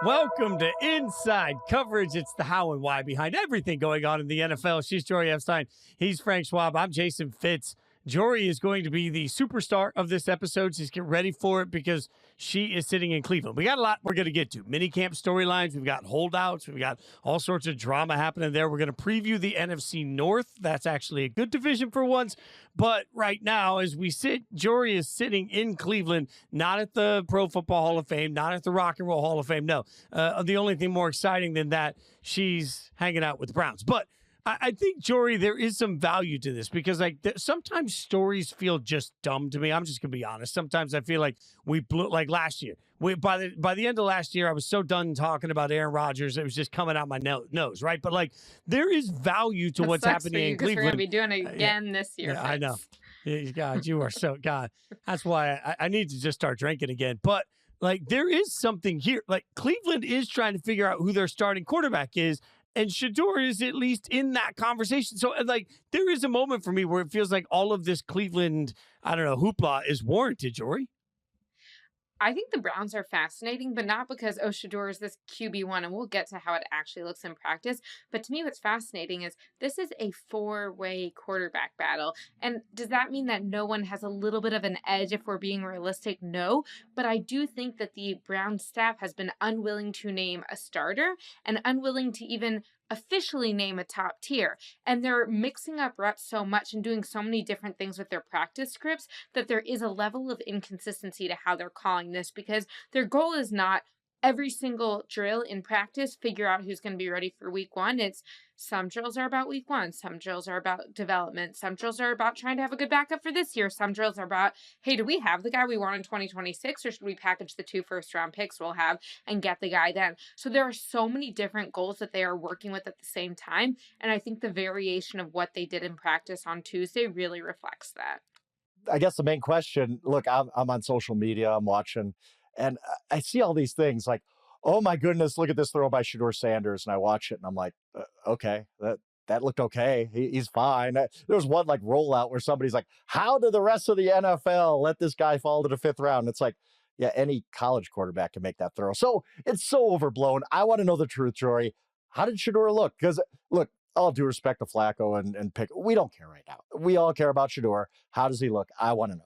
Welcome to Inside Coverage. It's the how and why behind everything going on in the NFL. She's Jori Epstein. He's Frank Schwab. I'm Jason Fitz. Jori is going to be the superstar of this episode. Just get ready for it because she is sitting in Cleveland. We got a lot we're going to get to. Minicamp storylines. We've got holdouts. We've got all sorts of drama happening there. We're going to preview the NFC North. That's actually a good division for once. But right now, as we sit, Jori is sitting in Cleveland, not at the Pro Football Hall of Fame, not at the Rock and Roll Hall of Fame. No, the only thing more exciting than that, she's hanging out with the Browns. But I think, Jori, there is some value to this because sometimes stories feel just dumb to me. I'm just going to be honest. Sometimes I feel like we blew, like last year. By the end of last year, I was so done talking about Aaron Rodgers. It was just coming out my nose, right? But like, there is value to what's happening in Cleveland. We're going to be doing it again this year. Yeah, I know. God, you are so, God. That's why I need to just start drinking again. But like, there is something here. Like, Cleveland is trying to figure out who their starting quarterback is. And Shedeur is at least in that conversation. So, like, there is a moment for me where it feels like all of this Cleveland, I don't know, hoopla is warranted, Jori. I think the Browns are fascinating, but not because, Shedeur is this QB1, and we'll get to how it actually looks in practice. But to me, what's fascinating is this is a four-way quarterback battle. And does that mean that no one has a little bit of an edge if we're being realistic? No. But I do think that the Browns staff has been unwilling to name a starter and unwilling to even officially name a top tier. And they're mixing up reps so much and doing so many different things with their practice scripts that there is a level of inconsistency to how they're calling this, because their goal is not every single drill in practice figure out who's going to be ready for week one. It's some drills are about week one. Some drills are about development. Some drills are about trying to have a good backup for this year. Some drills are about, hey, do we have the guy we want in 2026, or should we package the 2 first-round picks we'll have and get the guy then? So there are so many different goals that they are working with at the same time. And I think the variation of what they did in practice on Tuesday really reflects that. I guess the main question, look, I'm on social media, I'm watching, and I see all these things like, oh my goodness, look at this throw by Shedeur Sanders. And I watch it and I'm like, okay, that looked okay. He's fine. There was one like rollout where somebody's like, how did the rest of the NFL let this guy fall to the 5th round? And it's like, yeah, any college quarterback can make that throw. So it's so overblown. I want to know the truth, Jori. How did Shedeur look? Because look, all due respect to Flacco and Pickett, we don't care right now. We all care about Shedeur. How does he look? I want to know.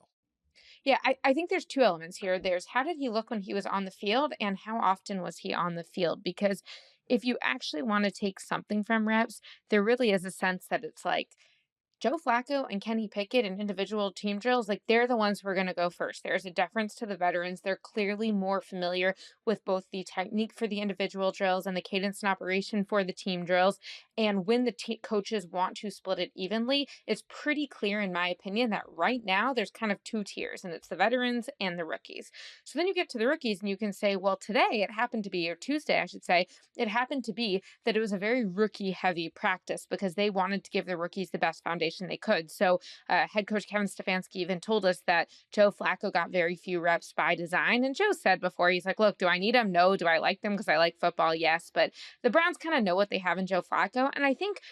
Yeah, I think there's 2 elements here. There's how did he look when he was on the field, and how often was he on the field? Because if you actually want to take something from reps, there really is a sense that it's like Joe Flacco and Kenny Pickett and individual team drills, like they're the ones who are going to go first. There's a deference to the veterans. They're clearly more familiar with both the technique for the individual drills and the cadence and operation for the team drills. And when the coaches want to split it evenly, it's pretty clear, in my opinion, that right now there's kind of 2 tiers, and it's the veterans and the rookies. So then you get to the rookies and you can say, well, today it happened to be, or Tuesday, I should say, it happened to be that it was a very rookie heavy practice because they wanted to give the rookies the best foundation they could. So head coach Kevin Stefanski even told us that Joe Flacco got very few reps by design. And Joe said before, he's like, look, do I need them? No. Do I like them because I like football? Yes. But the Browns kind of know what they have in Joe Flacco. And I think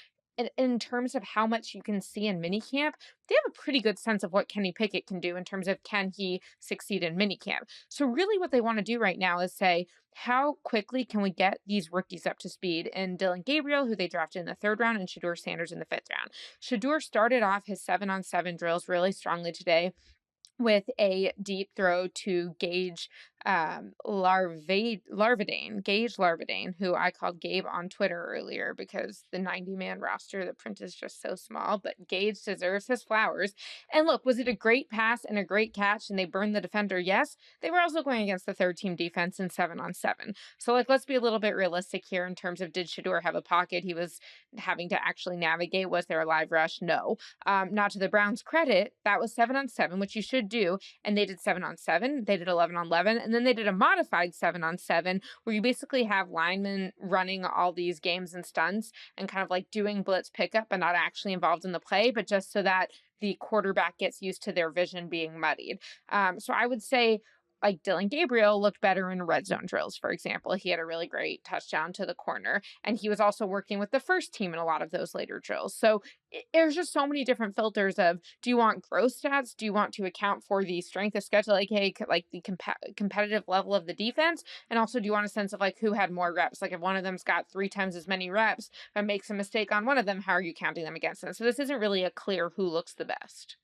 in terms of how much you can see in minicamp, they have a pretty good sense of what Kenny Pickett can do in terms of can he succeed in minicamp. So really what they want to do right now is say, how quickly can we get these rookies up to speed? And Dillon Gabriel, who they drafted in the 3rd round, and Shedeur Sanders in the 5th round. Shedeur started off his 7-on-7 drills really strongly today with a deep throw to Gage Larvadane, who I called Gabe on Twitter earlier because the 90-man roster, the print is just so small, but Gage deserves his flowers. And look, was it a great pass and a great catch and they burned the defender? Yes. They were also going against the 3rd-team defense in 7-on-7. So like, let's be a little bit realistic here in terms of, did Shedeur have a pocket he was having to actually navigate? Was there a live rush? No. Not to the Browns' credit, that was 7-on-7, which you should do. And they did 7-on-7. They did 11-on-11. And then they did a modified 7-on-7 where you basically have linemen running all these games and stunts and kind of like doing blitz pickup and not actually involved in the play, but just so that the quarterback gets used to their vision being muddied. So I would say like Dillon Gabriel looked better in red zone drills, for example. He had a really great touchdown to the corner, and he was also working with the first team in a lot of those later drills. So there's just so many different filters of, do you want gross stats? Do you want to account for the strength of schedule, like, hey, like the competitive level of the defense? And also, do you want a sense of like who had more reps? Like if one of them's got 3 times as many reps and makes a mistake on one of them, how are you counting them against them? So this isn't really a clear who looks the best.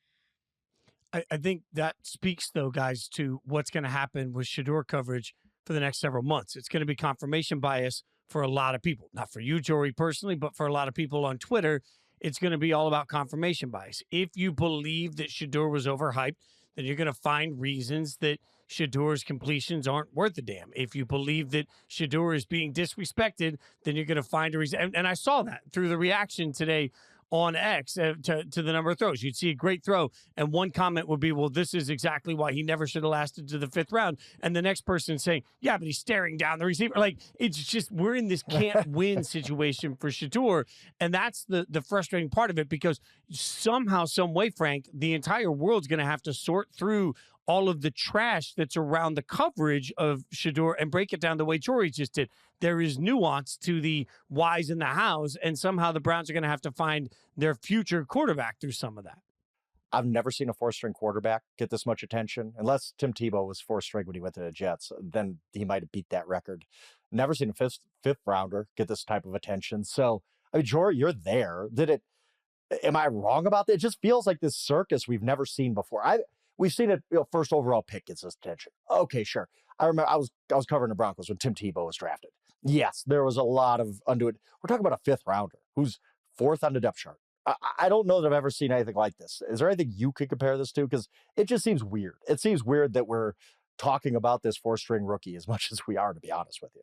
I think that speaks, though, guys, to what's going to happen with Shedeur coverage for the next several months. It's going to be confirmation bias for a lot of people. Not for you, Jori, personally, but for a lot of people on Twitter, it's going to be all about confirmation bias. If you believe that Shedeur was overhyped, then you're going to find reasons that Shedeur's completions aren't worth a damn. If you believe that Shedeur is being disrespected, then you're going to find a reason. And I saw that through the reaction today on X to the number of throws. You'd see a great throw, and one comment would be, well, this is exactly why he never should have lasted to the 5th round. And the next person saying, yeah, but he's staring down the receiver. Like, it's just, we're in this can't win situation for Shedeur. And that's the frustrating part of it, because somehow, some way, Frank, the entire world's going to have to sort through all of the trash that's around the coverage of Shedeur and break it down the way Jori just did. There is nuance to the whys in the hows, and somehow the Browns are going to have to find their future quarterback through some of that. I've never seen a 4th-string quarterback get this much attention, unless Tim Tebow was 4th-string when he went to the Jets. Then he might have beat that record. Never seen a fifth rounder get this type of attention. So, I mean, Jori, you're there. Am I wrong about that? It just feels like this circus we've never seen before. We've seen it, first overall pick gets this attention. Okay, sure. I remember I was covering the Broncos when Tim Tebow was drafted. Yes, there was a lot of undoing. We're talking about a 5th rounder who's 4th on the depth chart. I don't know that I've ever seen anything like this. Is there anything you could compare this to? Because it just seems weird. It seems weird that we're talking about this 4th-string rookie as much as we are, to be honest with you.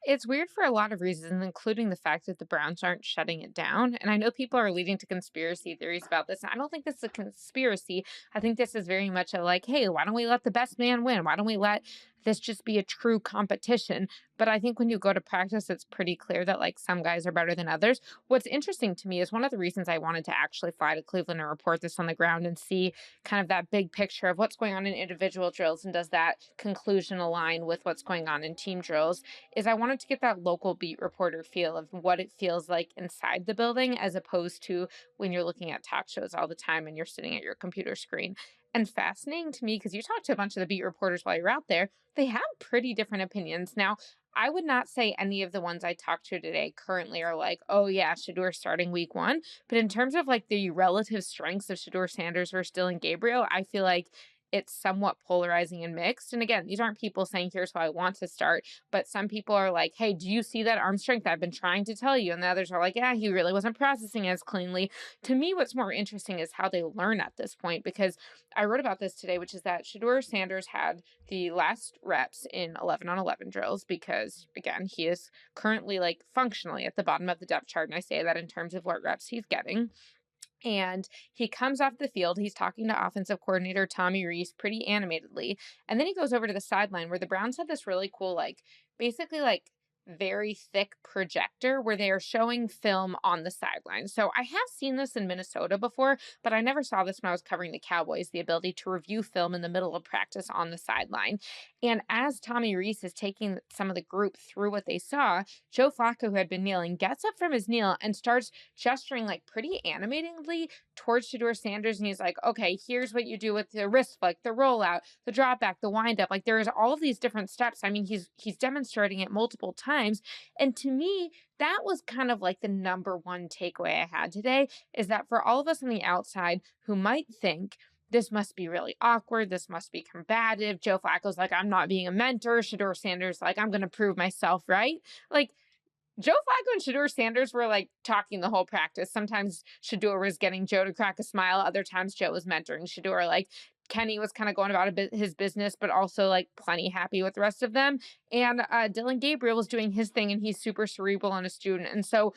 It's weird for a lot of reasons, including the fact that the Browns aren't shutting it down. And I know people are leading to conspiracy theories about this. And I don't think this is a conspiracy. I think this is very much a like, hey, why don't we let the best man win? Why don't we let this just be a true competition? But I think when you go to practice, it's pretty clear that like some guys are better than others. What's interesting to me is one of the reasons I wanted to actually fly to Cleveland and report this on the ground and see kind of that big picture of what's going on in individual drills and does that conclusion align with what's going on in team drills, is I wanted to get that local beat reporter feel of what it feels like inside the building, as opposed to when you're looking at talk shows all the time and you're sitting at your computer screen. And fascinating to me, because you talked to a bunch of the beat reporters while you're out there, they have pretty different opinions. Now, I would not say any of the ones I talked to today currently are like, oh yeah, Shedeur starting week 1. But in terms of like the relative strengths of Shedeur Sanders versus Dillon Gabriel, I feel like it's somewhat polarizing and mixed. And again, these aren't people saying, here's who I want to start, but some people are like, hey, do you see that arm strength? I've been trying to tell you. And the others are like, yeah, he really wasn't processing as cleanly. To me, what's more interesting is how they learn at this point, because I wrote about this today, which is that Shedeur Sanders had the last reps in 11-on-11 drills because, again, he is currently like functionally at the bottom of the depth chart. And I say that in terms of what reps he's getting. And he comes off the field. He's talking to offensive coordinator Tommy Rees pretty animatedly. And then he goes over to the sideline where the Browns have this really cool, like, basically like very thick projector where they are showing film on the sideline. So I have seen this in Minnesota before, but I never saw this when I was covering the Cowboys, the ability to review film in the middle of practice on the sideline. And as Tommy Rees is taking some of the group through what they saw, Joe Flacco, who had been kneeling, gets up from his kneel and starts gesturing like pretty animatedly towards Shedeur Sanders. And he's like, okay, here's what you do with the wrist flick, the rollout, the drop back, the wind up. Like there's all of these different steps. I mean, he's demonstrating it multiple times. And to me, that was kind of like the number one takeaway I had today, is that for all of us on the outside who might think this must be really awkward, this must be combative, Joe Flacco's like, I'm not being a mentor, Shedeur Sanders like, I'm going to prove myself, right? Like, Joe Flacco and Shedeur Sanders were like talking the whole practice. Sometimes Shedeur was getting Joe to crack a smile. Other times Joe was mentoring Shedeur. Like Kenny was kind of going about his business, but also like plenty happy with the rest of them. And Dillon Gabriel was doing his thing, and he's super cerebral and a student. And so,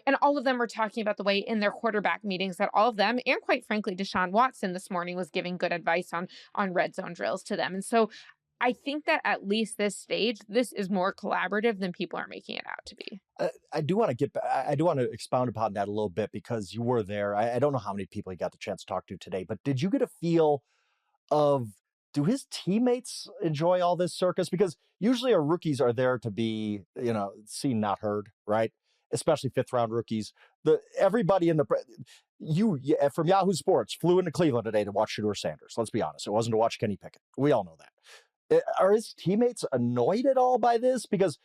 and all of them were talking about the way in their quarterback meetings that all of them, and quite frankly, Deshaun Watson this morning was giving good advice on red zone drills to them. And so I think that at least this stage, this is more collaborative than people are making it out to be. I do want to expound upon that a little bit because you were there. I don't know how many people you got the chance to talk to today, but did you get a feel of do his teammates enjoy all this circus? Because usually our rookies are there to be, seen, not heard, right? Especially fifth round rookies. Everybody in the from Yahoo Sports flew into Cleveland today to watch Shedeur Sanders. Let's be honest. It wasn't to watch Kenny Pickett. We all know that. Are his teammates annoyed at all by this? Because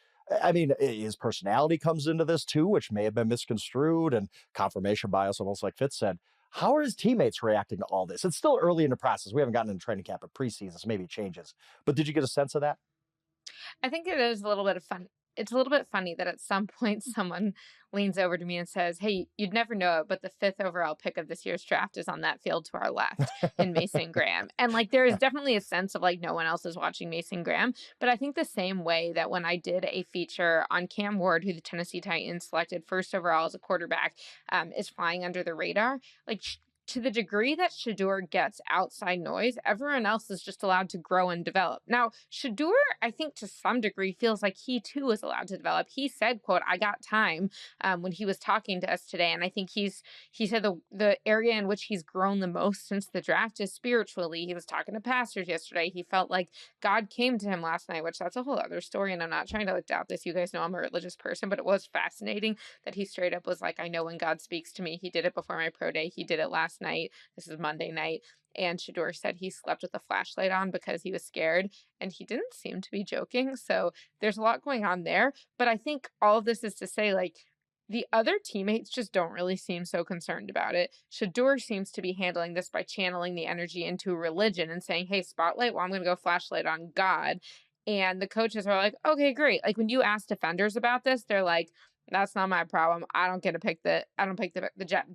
his personality comes into this too, which may have been misconstrued, and confirmation bias, almost like Fitz said. How are his teammates reacting to all this? It's still early in the process. We haven't gotten into training camp or preseason, so maybe it changes. But did you get a sense of that? I think it is a little bit of fun. It's a little bit funny that at some point someone leans over to me and says, "Hey, you'd never know it, but the 5th overall pick of this year's draft is on that field to our left in Mason Graham." And like, there is definitely a sense of like no one else is watching Mason Graham. But I think the same way that when I did a feature on Cam Ward, who the Tennessee Titans selected 1st overall as a quarterback, is flying under the radar. Like, to the degree that Shedeur gets outside noise, everyone else is just allowed to grow and develop. Now, Shedeur, I think to some degree, feels like he too is allowed to develop. He said, quote, "I got time," when he was talking to us today. And I think he said the area in which he's grown the most since the draft is spiritually. He was talking to pastors yesterday. He felt like God came to him last night, which that's a whole other story. And I'm not trying to doubt this. You guys know I'm a religious person, but it was fascinating that he straight up was like, "I know when God speaks to me." He did it before my pro day. He did it last night. This is Monday night. And Shedeur said he slept with a flashlight on because he was scared. And he didn't seem to be joking. So there's a lot going on there. But I think all of this is to say, like, the other teammates just don't really seem so concerned about it. Shedeur seems to be handling this by channeling the energy into religion and saying, "Hey, spotlight, well, I'm going to go flashlight on God." And the coaches are like, "Okay, great." Like, when you ask defenders about this, they're like, "That's not my problem. I don't get to pick the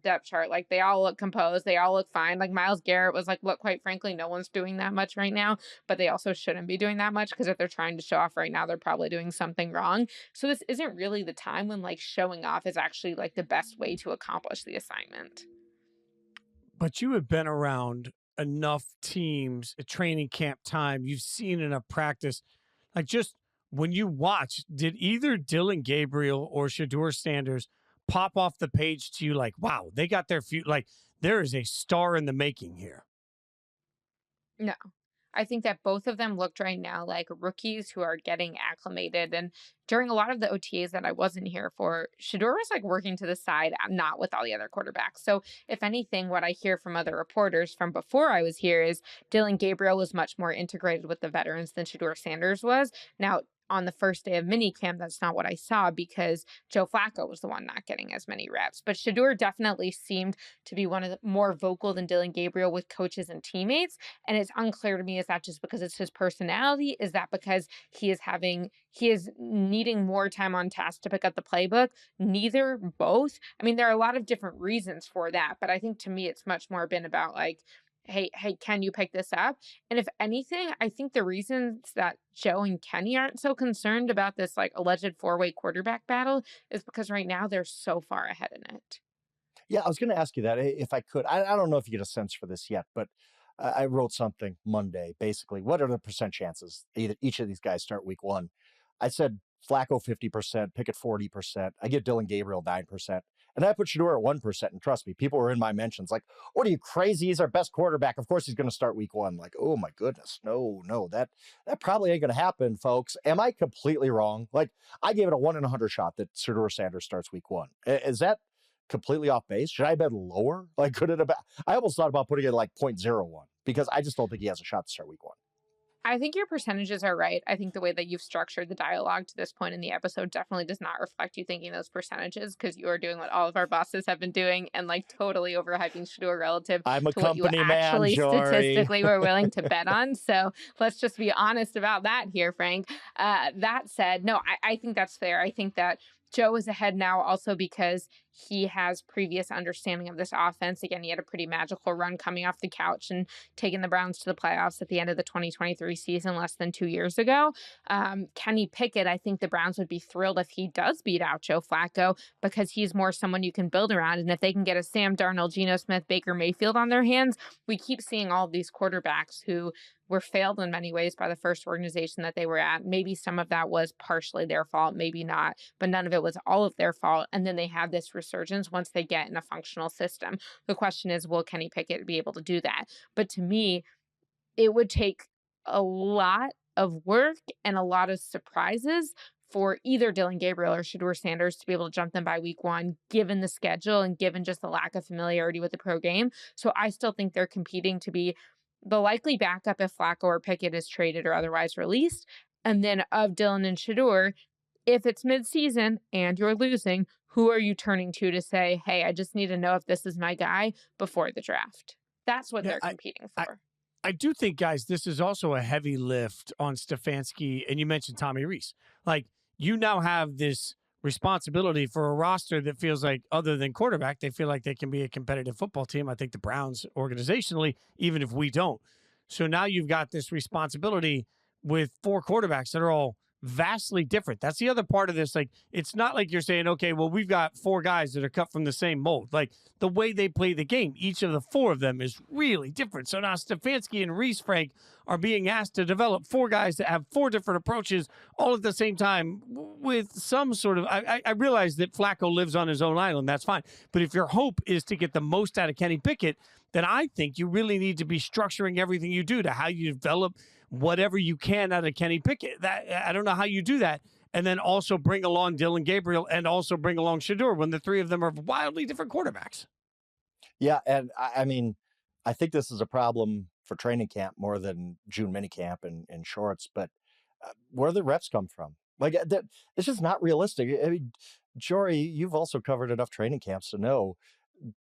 depth chart." Like, they all look composed. They all look fine. Like, Myles Garrett was like, "Look, quite frankly, no one's doing that much right now," but they also shouldn't be doing that much, because if they're trying to show off right now, they're probably doing something wrong. So this isn't really the time when like showing off is actually like the best way to accomplish the assignment. But you have been around enough teams at training camp time. You've seen enough practice. Like, just when you watch, did either Dillon Gabriel or Shedeur Sanders pop off the page to you like, wow, they got their few, like, there is a star in the making here? No. I think that both of them looked right now like rookies who are getting acclimated. And during a lot of the OTAs that I wasn't here for, Shedeur was like working to the side, not with all the other quarterbacks. So if anything, what I hear from other reporters from before I was here is Dillon Gabriel was much more integrated with the veterans than Shedeur Sanders was. Now, on the first day of minicamp, that's not what I saw, because Joe Flacco was the one not getting as many reps. But Shedeur definitely seemed to be one of the more vocal than Dillon Gabriel with coaches and teammates. And it's unclear to me, is that just because it's his personality? Is that because he is needing more time on task to pick up the playbook? Neither, both. I mean, there are a lot of different reasons for that, but I think to me, it's much more been about like, hey, can you pick this up? And if anything, I think the reasons that Joe and Kenny aren't so concerned about this like alleged 4-way quarterback battle is because right now they're so far ahead in it. Yeah, I was going to ask you that if I could. I don't know if you get a sense for this yet, but I wrote something Monday. Basically, what are the percent chances each of these guys start week one? I said Flacco 50%, Pickett 40%. I give Dillon Gabriel 9%. And I put Shedeur at 1%. And trust me, people were in my mentions like, "What are you, crazy? He's our best quarterback. Of course he's going to start week one." Like, oh my goodness. No, that probably ain't going to happen, folks. Am I completely wrong? Like, I gave it a 1 in 100 shot that Shedeur Sanders starts week one. Is that completely off base? Should I bet lower? Like, could it have, I almost thought about putting it like 0.01, because I just don't think he has a shot to start week one. I think your percentages are right. I think the way that you've structured the dialogue to this point in the episode definitely does not reflect you thinking those percentages, because you are doing what all of our bosses have been doing and like totally overhyping Shedeur relative I'm a to what you company man, actually Jori. statistically were willing to bet on. So let's just be honest about that here, Frank. That said, no, I think that's fair. I think that Joe is ahead now also because he has previous understanding of this offense. Again, he had a pretty magical run coming off the couch and taking the Browns to the playoffs at the end of the 2023 season less than 2 years ago. Kenny Pickett, I think the Browns would be thrilled if he does beat out Joe Flacco, because he's more someone you can build around. And if they can get a Sam Darnold, Geno Smith, Baker Mayfield on their hands, we keep seeing all of these quarterbacks who were failed in many ways by the first organization that they were at. Maybe some of that was partially their fault, maybe not, but none of it was all of their fault. And then they have this resurgence once they get in a functional system. The question is, will Kenny Pickett be able to do that? But to me, it would take a lot of work and a lot of surprises for either Dillon Gabriel or Shedeur Sanders to be able to jump them by week 1, given the schedule and given just the lack of familiarity with the pro game. So I still think they're competing to be the likely backup if Flacco or Pickett is traded or otherwise released. And then of Dillon and Shedeur, if it's midseason and you're losing, who are you turning to say, hey, I just need to know if this is my guy before the draft? That's what they're competing for. I do think, guys, this is also a heavy lift on Stefanski, and you mentioned Tommy Rees. Like, you now have this responsibility for a roster that feels like, other than quarterback, they feel like they can be a competitive football team. I think the Browns organizationally, even if we don't. So now you've got this responsibility with 4 quarterbacks that are all vastly different. That's the other part of this. Like, it's not like you're saying, okay, well, we've got 4 guys that are cut from the same mold. Like, the way they play the game, each of the 4 of them is really different. So now Stefanski and Rees, Frank, are being asked to develop 4 guys that have 4 different approaches all at the same time with some sort of, I realize that Flacco lives on his own island. That's fine. But if your hope is to get the most out of Kenny Pickett, then I think you really need to be structuring everything you do to how you develop whatever you can out of Kenny Pickett. That, I don't know how you do that. And then also bring along Dillon Gabriel and also bring along Shedeur when the 3 of them are wildly different quarterbacks. Yeah, and I mean, I think this is a problem for training camp more than June minicamp and shorts, but where do the reps come from? Like, it's just not realistic. I mean, Jori, you've also covered enough training camps to know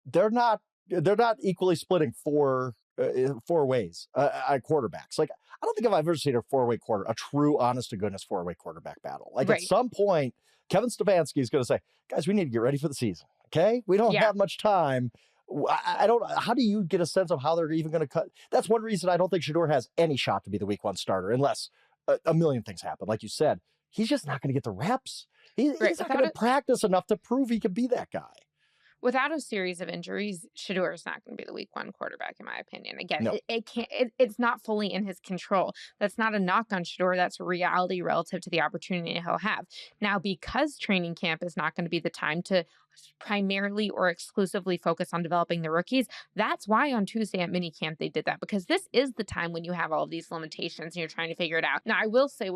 they're not equally splitting 4 ways quarterbacks. Like, I don't think I've ever seen a true, honest to goodness 4-way quarterback battle. Like, right. At some point, Kevin Stefanski is going to say, guys, we need to get ready for the season. Okay. We don't have much time. I don't, how do you get a sense of how they're even going to cut? That's one reason I don't think Shedeur has any shot to be the week 1 starter unless a million things happen. Like you said, he's just not going to get the reps. He's not going to practice enough to prove he could be that guy. Without a series of injuries, Shedeur is not going to be the week 1 quarterback, in my opinion. Again, no. It's not fully in his control. That's not a knock on Shedeur. That's a reality relative to the opportunity he'll have. Now, because training camp is not going to be the time to primarily or exclusively focus on developing the rookies, that's why on Tuesday at minicamp they did that, because this is the time when you have all of these limitations and you're trying to figure it out. Now, I will say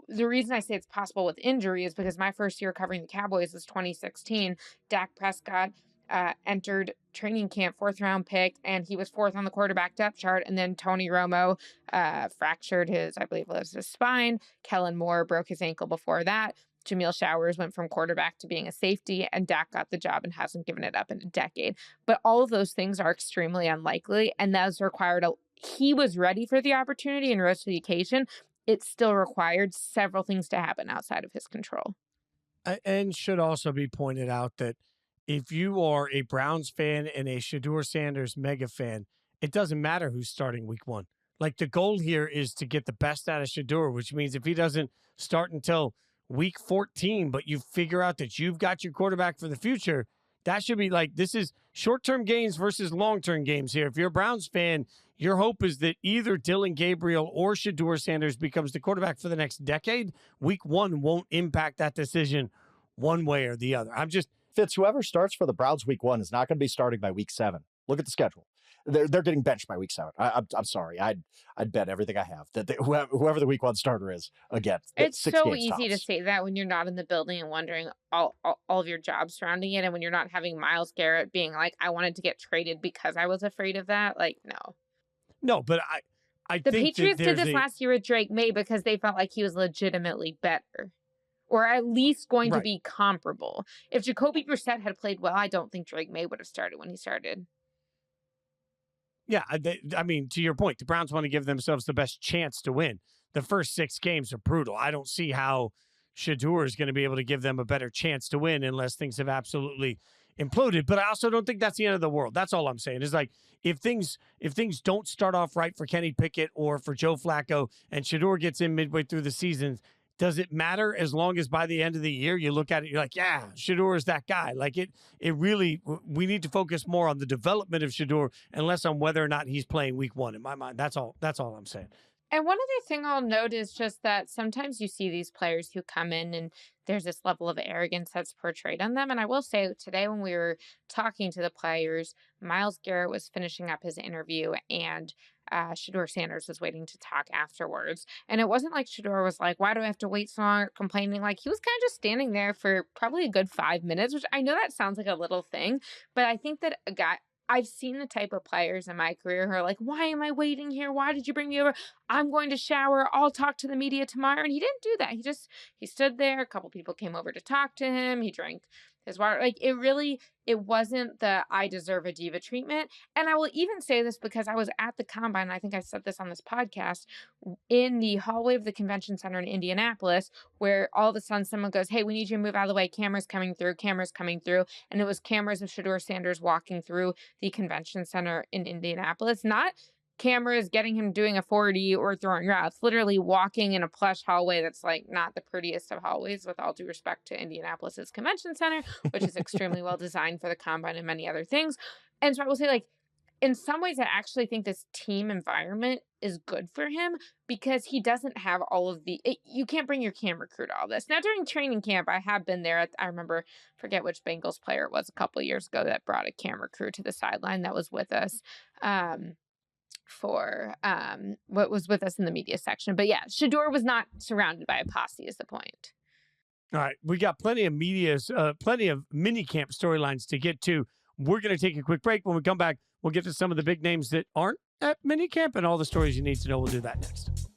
the reason I say it's possible with injury is because my first year covering the Cowboys was 2016. Dak Prescott entered training camp 4th round pick, and he was 4th on the quarterback depth chart. And then Tony Romo fractured his spine. Kellen Moore broke his ankle before that. Jamil Showers went from quarterback to being a safety, and Dak got the job and hasn't given it up in a decade. But all of those things are extremely unlikely, and that's required he was ready for the opportunity and rose to the occasion. It still required several things to happen outside of his control. And should also be pointed out that if you are a Browns fan and a Shedeur Sanders mega fan, it doesn't matter who's starting week 1. Like, the goal here is to get the best out of Shedeur, which means if he doesn't start until week 14, but you figure out that you've got your quarterback for the future, that should be like, this is short-term gains versus long-term games here. If you're a Browns fan, your hope is that either Dillon Gabriel or Shedeur Sanders becomes the quarterback for the next decade. Week 1 won't impact that decision one way or the other. Fitz, whoever starts for the Browns week 1 is not going to be starting by week 7. Look at the schedule. They're getting benched by week 7. I'm sorry. I'd bet everything I have that whoever the week 1 starter is, again, it's 6 so games easy tops. to say that when you're not in the building and wondering all of your jobs surrounding it, and when you're not having Myles Garrett being like, I wanted to get traded because I was afraid of that. Like, no, but I the think Patriots that did this last year with Drake May because they felt like he was legitimately better, or at least going to be comparable. If Jacoby Brissett had played well, I don't think Drake May would have started when he started. Yeah, I mean, to your point, the Browns want to give themselves the best chance to win. The first 6 games are brutal. I don't see how Shedeur is going to be able to give them a better chance to win unless things have absolutely imploded. But I also don't think that's the end of the world. That's all I'm saying. Is like, if things don't start off right for Kenny Pickett or for Joe Flacco and Shedeur gets in midway through the season, does it matter as long as by the end of the year you look at it, you're like, yeah, Shedeur is that guy? Like, it really, we need to focus more on the development of Shedeur and less on whether or not he's playing week 1 in my mind. That's all I'm saying. And one other thing I'll note is just that sometimes you see these players who come in and there's this level of arrogance that's portrayed on them. And I will say today when we were talking to the players, Myles Garrett was finishing up his interview, and Shedeur Sanders was waiting to talk afterwards. And it wasn't like Shedeur was like, why do I have to wait so long, or complaining. Like, he was kind of just standing there for probably a good 5 minutes, which I know that sounds like a little thing, but I think that I've seen the type of players in my career who are like, why am I waiting here? Why did you bring me over? I'm going to shower. I'll talk to the media tomorrow. And he didn't do that. He stood there. A couple people came over to talk to him. He drank his water. Like, it wasn't the I deserve a diva treatment. And I will even say this because I was at the combine. And I think I said this on this podcast, in the hallway of the convention center in Indianapolis, where all of a sudden someone goes, hey, we need you to move out of the way. Cameras coming through. And it was cameras of Shedeur Sanders walking through the convention center in Indianapolis, not cameras getting him doing a 40 or throwing routes, literally walking in a plush hallway that's like not the prettiest of hallways, with all due respect to Indianapolis's convention center, which is extremely well designed for the combine and many other things. And so I will say, like, in some ways, I actually think this team environment is good for him because he doesn't have all of you can't bring your camera crew to all this. Now, during training camp, I have been there. I remember, forget which Bengals player it was a couple of years ago that brought a camera crew to the sideline that was with us. For what was with us in the media section. But yeah, Shedeur was not surrounded by a posse is the point. All right. We got plenty of minicamp storylines to get to. We're going to take a quick break. When we come back, we'll get to some of the big names that aren't at minicamp and all the stories you need to know. We'll do that next.